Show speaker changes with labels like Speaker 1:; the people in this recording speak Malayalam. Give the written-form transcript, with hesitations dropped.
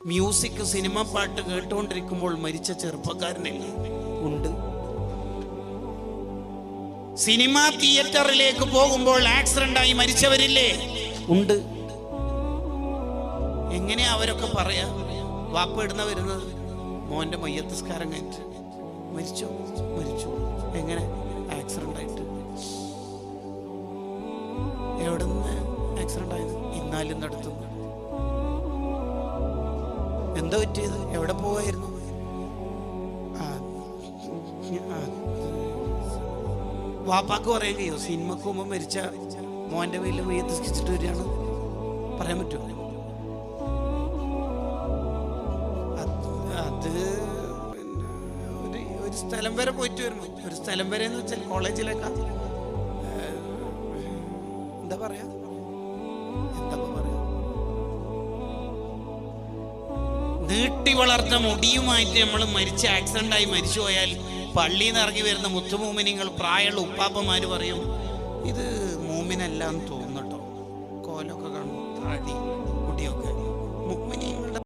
Speaker 1: മ്യൂസിക്, സിനിമ പാട്ട് കേട്ടുകൊണ്ടിരിക്കുമ്പോൾ മരിച്ച ചെറുപ്പക്കാരനില്ലേ? ഉണ്ട്. സിനിമാ തിയേറ്ററിലേക്ക് പോകുമ്പോൾ ആക്സിഡന്റായി മരിച്ചവരില്ലേ? ഉണ്ട്. എങ്ങനെയാ അവരൊക്കെ പറയാ? വാപ്പ ഇടുന്ന വരുന്നത് മോന്റെ മയ്യത്തസ്കാരം കഴിഞ്ഞിട്ട് മരിച്ചു. എങ്ങനെ? ആക്സിഡന്റ് ആയിട്ട്. എവിടെ നിന്ന് ആക്സിഡന്റ് ആയത്? ഇന്നാലും നടത്തുന്നു. എന്താ പറ്റിയത്? എവിടെ പോവായിരുന്നു? വാപ്പാക്ക് പറയാൻ കഴിയോ? സിനിമക്ക് മുമ്പ് മരിച്ച മോന്റെ പേരിൽ മയ്യത്തസ്കരിച്ചിട്ട് വരികയാണ് പറയാൻ പറ്റുമോ? അത് ഒരു സ്ഥലം വരെ പോയിട്ട് വരുന്നു. ഒരു സ്ഥലം വരെ എന്ന് വെച്ചാൽ കോളേജിലേക്കാ. എന്താ പറയാ നീട്ടി വളർത്ത മുടിയുമായിട്ട് നമ്മൾ മരിച്ച ആക്സിഡന്റായി മരിച്ചു പോയാൽ പള്ളിയിൽ നിന്ന് ഇറങ്ങി വരുന്ന മുത്തുമൂമിനിങ്ങൾ, പ്രായമുള്ള ഉപ്പാപ്പമാര് പറയും ഇത് മൂമിനല്ലാന്ന് തോന്നുന്നു.